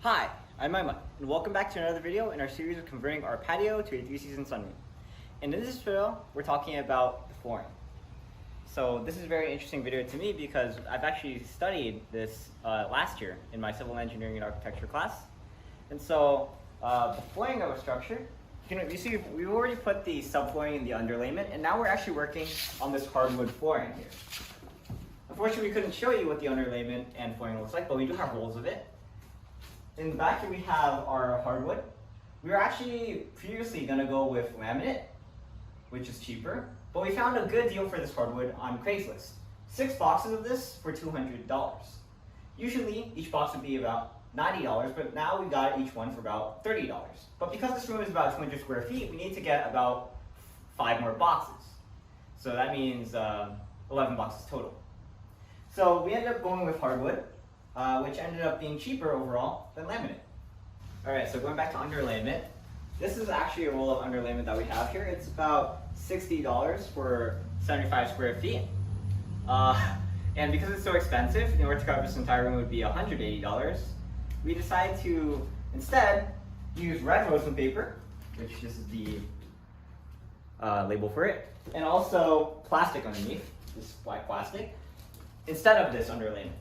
Hi, I'm Aiman, and welcome back to another video in our series of converting our patio to a 3-season sunroom. And in this video, we're talking about the flooring. So this is a very interesting video to me because I've actually studied this last year in my civil engineering and architecture class. And so the flooring of a structure, you see we've already put the subflooring in the underlayment, and now we're actually working on this hardwood flooring here. Unfortunately, we couldn't show you what the underlayment and flooring looks like, but we do have rolls of it. In the back here we have our hardwood. We were actually previously going to go with laminate, which is cheaper, but we found a good deal for this hardwood on Craigslist. 6 boxes of this for $200. Usually each box would be about $90, but now we got each one for about $30. But because this room is about 200 square feet, we need to get about 5 more boxes. So that means 11 boxes total. So we ended up going with hardwood, which ended up being cheaper overall than laminate. Alright, so going back to underlayment, this is actually a roll of underlayment that we have here. It's about $60 for 75 square feet. And because it's so expensive, in order to cover this entire room would be $180, we decided to instead use red rosin paper, which is the label for it, and also plastic underneath, this black plastic, instead of this underlayment.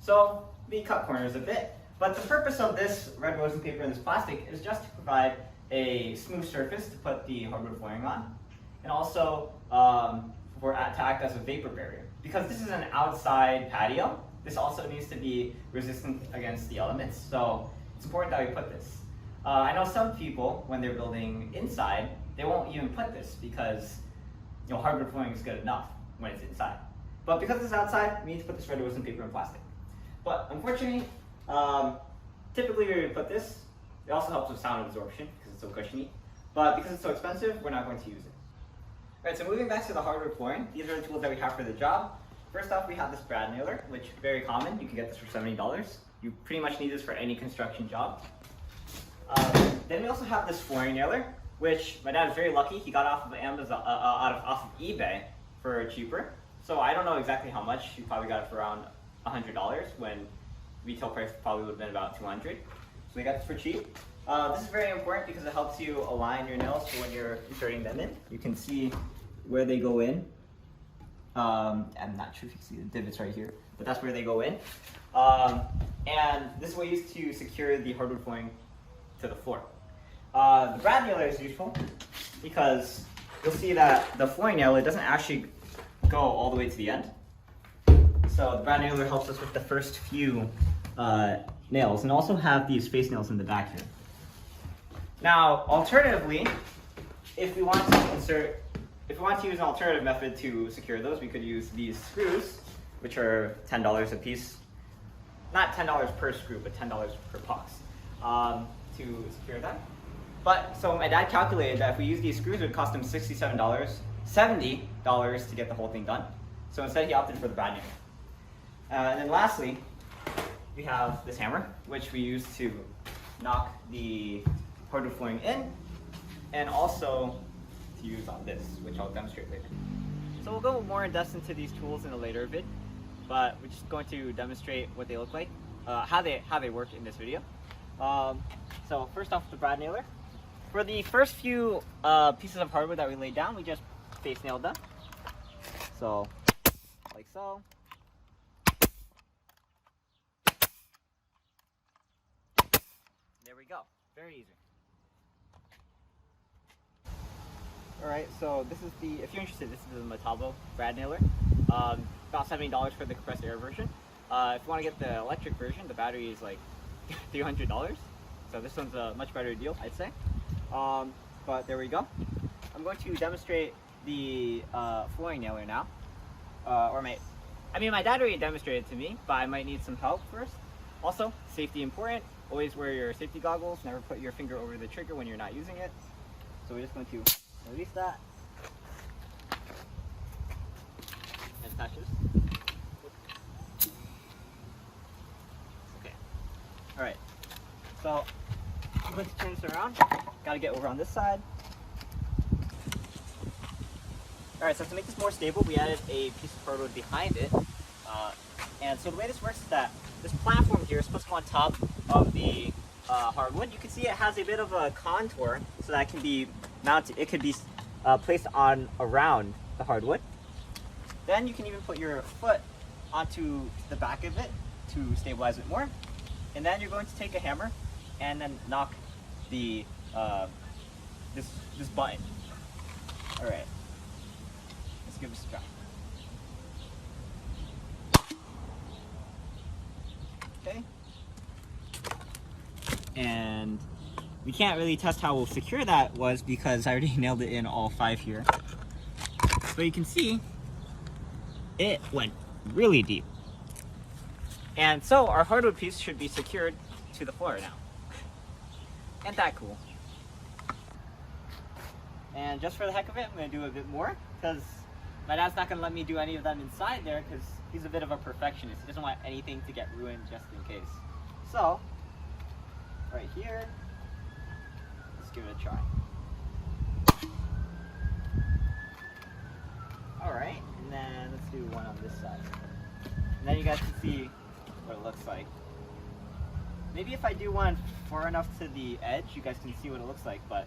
So we cut corners a bit, but the purpose of this red rosin paper and this plastic is just to provide a smooth surface to put the hardwood flooring on, and also to act as a vapor barrier. Because this is an outside patio, this also needs to be resistant against the elements, so it's important that we put this. I know some people, when they're building inside, they won't even put this because hardwood flooring is good enough when it's inside. But because it's outside, we need to put this red rosin paper and plastic. But unfortunately, typically we would put this. It also helps with sound absorption because it's so cushiony. But because it's so expensive, we're not going to use it. Alright, so moving back to the hardwood flooring, these are the tools that we have for the job. First off, we have this brad nailer, which is very common. You can get this for $70. You pretty much need this for any construction job. Then we also have this flooring nailer, which my dad is very lucky. He got off of Amazon, off of eBay for cheaper. So I don't know exactly how much. He probably got it for around $100 when retail price probably would have been about $200. So we got this for cheap. This is very important because it helps you align your nails for when you're inserting them in. You can see where they go in. I'm not sure if you can see the divots right here, but that's where they go in. And this is what used to secure the hardwood flooring to the floor. The brad nailer is useful because you'll see that the flooring nailer doesn't actually go all the way to the end. So the brad nailer helps us with the first few nails, and also have these face nails in the back here. Now, alternatively, if we want to use an alternative method to secure those, we could use these screws, which are $10 a piece. Not $10 per screw, but $10 per box to secure them. But so my dad calculated that if we use these screws, it would cost him $70 to get the whole thing done. So instead, he opted for the brad nailer. And then lastly, we have this hammer, which we use to knock the hardwood flooring in, and also to use on this, which I'll demonstrate later. So we'll go more in depth into these tools in a later vid, but we're just going to demonstrate what they look like, how they work in this video. So first off, the brad nailer. For the first few pieces of hardwood that we laid down, we just face nailed them. So, like so. There we go. Very easy. Alright, so this is the, if you're interested, this is the Metabo brad nailer. About $70 for the compressed air version. If you want to get the electric version, the battery is like $300. So this one's a much better deal, I'd say. But there we go. I'm going to demonstrate the flooring nailer now. My dad already demonstrated it to me, but I might need some help first. Also, safety important. Always wear your safety goggles. Never put your finger over the trigger when you're not using it. So we're just going to release that. And attach this. Okay. Alright. So I'm going to turn this around. Gotta get over on this side. Alright, so to make this more stable, we added a piece of hardwood behind it. And so the way this works is that this platform here is supposed to go on top of the hardwood. You can see it has a bit of a contour so that it can be mounted. It could be placed on around the hardwood. Then you can even put your foot onto the back of it to stabilize it more. And then you're going to take a hammer and then knock the this button. All right, let's give this a try. Okay. And we can't really test how secure that was because I already nailed it in all 5 here. But you can see it went really deep. And so our hardwood piece should be secured to the floor now. Ain't that cool? And just for the heck of it, I'm going to do a bit more because my dad's not going to let me do any of them inside there because he's a bit of a perfectionist. He doesn't want anything to get ruined just in case. So, right here, let's give it a try. Alright, and then let's do one on this side. And then you guys can see what it looks like. Maybe if I do one far enough to the edge, you guys can see what it looks like, but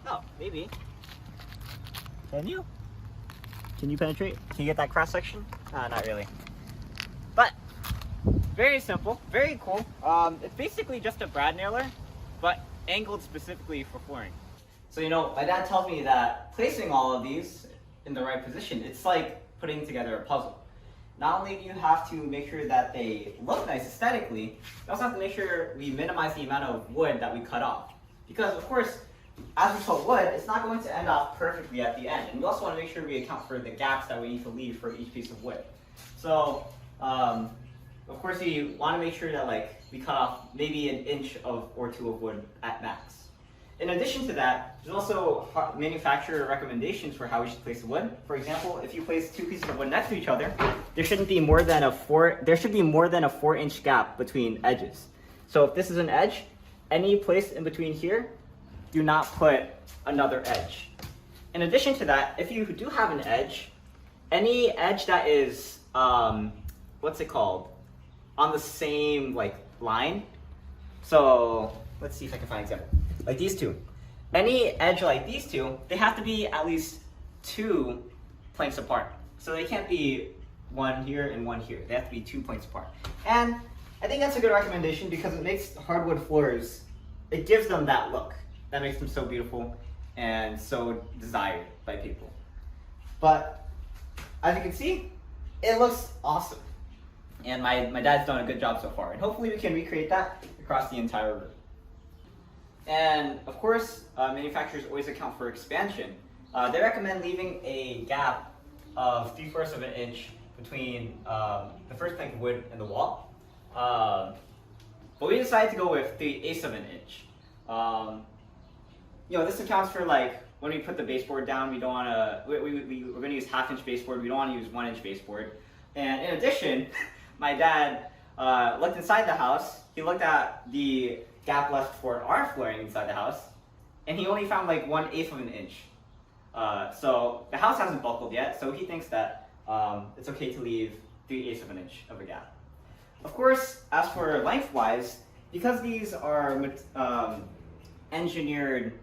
oh, maybe. Can you? Can you penetrate? Can you get that cross section? Not really. But very simple, very cool. It's basically just a brad nailer, but angled specifically for flooring. So my dad tells me that placing all of these in the right position, it's like putting together a puzzle. Not only do you have to make sure that they look nice aesthetically, you also have to make sure we minimize the amount of wood that we cut off. Because of course, as we saw wood, it's not going to end off perfectly at the end. And we also want to make sure we account for the gaps that we need to leave for each piece of wood. So, of course, you want to make sure that we cut off maybe an inch or two of wood at max. In addition to that, there's also manufacturer recommendations for how we should place the wood. For example, if you place 2 pieces of wood next to each other, there should be more than a 4-inch gap between edges. So if this is an edge, any place in between here, do not put another edge. In addition to that, if you do have an edge, any edge that is, what's it called? On the same line. So let's see if I can find an example. Like these two. Any edge like these two, they have to be at least 2 planks apart. So they can't be one here and one here. They have to be 2 planks apart. And I think that's a good recommendation because it makes hardwood floors, it gives them that look. That makes them so beautiful and so desired by people. But as you can see, it looks awesome. And my dad's done a good job so far. And hopefully we can recreate that across the entire room. And of course, manufacturers always account for expansion. They recommend leaving a gap of 3/4 of an inch between the first plank of wood and the wall. But we decided to go with 3/8 of an inch. This accounts for when we put the baseboard down, we don't want to, we're going to use 1/2-inch baseboard. We don't want to use 1-inch baseboard. And in addition, my dad looked inside the house. He looked at the gap left for our flooring inside the house, and he only found 1/8 of an inch. So the house hasn't buckled yet, so he thinks that it's okay to leave 3/8 of an inch of a gap. Of course, as for lengthwise, because these are engineered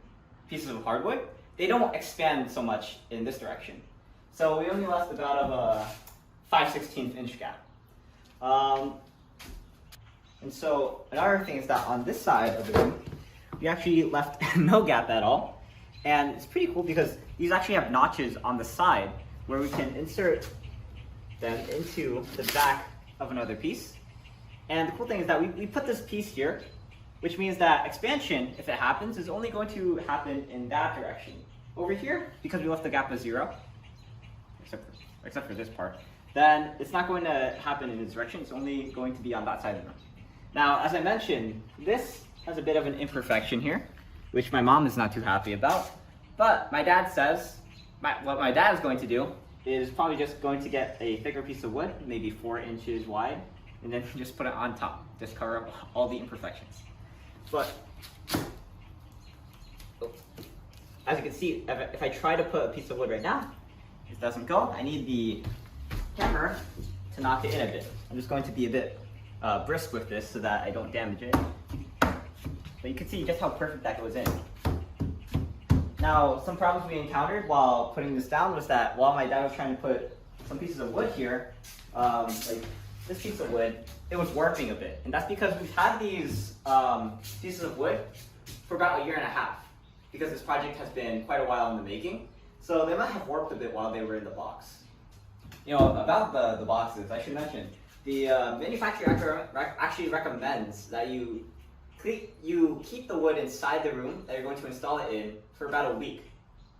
pieces of hardwood, they don't expand so much in this direction. So we only left about a 5/16 inch gap. And so another thing is that on this side of the room, we actually left no gap at all. And it's pretty cool because these actually have notches on the side where we can insert them into the back of another piece. And the cool thing is that we put this piece here, which means that expansion, if it happens, is only going to happen in that direction. Over here, because we left the gap as 0, except for this part, then it's not going to happen in this direction. It's only going to be on that side of the room. Now, as I mentioned, this has a bit of an imperfection here, which my mom is not too happy about. But my dad says, what my dad is going to do is probably just going to get a thicker piece of wood, maybe 4 inches wide, and then just put it on top. Just cover up all the imperfections. But as you can see, if I try to put a piece of wood right now, it doesn't go, I need the hammer to knock it in a bit. I'm just going to be a bit brisk with this so that I don't damage it. But you can see just how perfect that goes in. Now, some problems we encountered while putting this down was that while my dad was trying to put some pieces of wood here, like this piece of wood, it was warping a bit. And that's because we've had these pieces of wood for about 1.5 years, because this project has been quite a while in the making. So they might have warped a bit while they were in the box. You know, about the boxes, I should mention, the manufacturer actually recommends that you keep the wood inside the room that you're going to install it in for about a week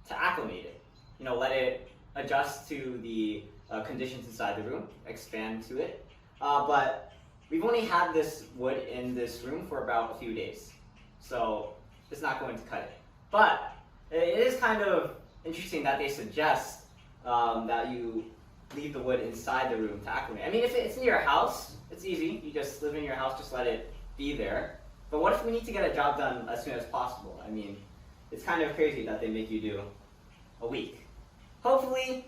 to acclimate it. You know, let it adjust to the conditions inside the room, expand to it. But we've only had this wood in this room for about a few days, so it's not going to cut it. But it is kind of interesting that they suggest that you leave the wood inside the room to acclimate. I mean, if it's near your house, it's easy. You just live in your house, just let it be there. But what if we need to get a job done as soon as possible? I mean, it's kind of crazy that they make you do a week. Hopefully,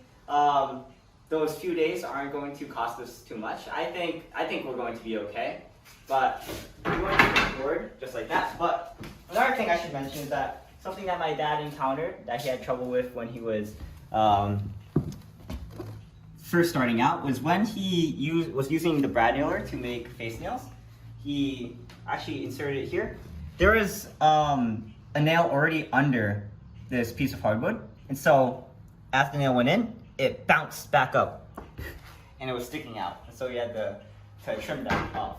those few days aren't going to cost us too much. I think we're going to be okay. But we're going to move forward just like that. But another thing I should mention is that something that my dad encountered that he had trouble with when he was first starting out was when he was using the brad nailer to make face nails. He actually inserted it here. There was a nail already under this piece of hardwood, and so as the nail went in, it bounced back up and it was sticking out, and so we had to trim that off.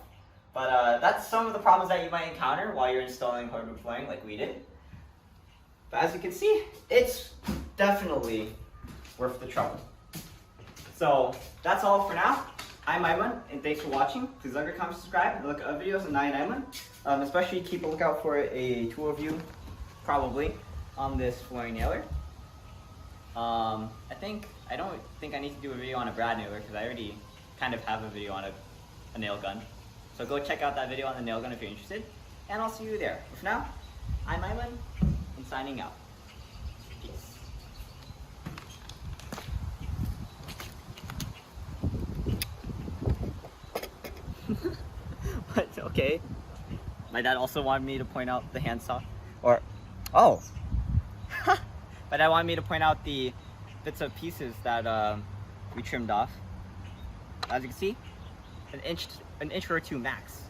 But that's some of the problems that you might encounter while you're installing hardwood flooring like we did. But as you can see, it's definitely worth the trouble. So that's all for now. I'm Aiman, and thanks for watching. Please like, comment, subscribe, and look at other videos on EyeOnAiman. Especially keep a lookout for a tool review, probably, on this flooring nailer. I don't think I need to do a video on a brad nailer because I already kind of have a video on a nail gun. So go check out that video on the nail gun if you're interested, and I'll see you there. But for now, I'm Aiman, and signing out. Peace. What? Okay. My dad also wanted me to point out the handsaw, oh. My dad wanted me to point out the bits of pieces that we trimmed off. As you can see, an inch or two max.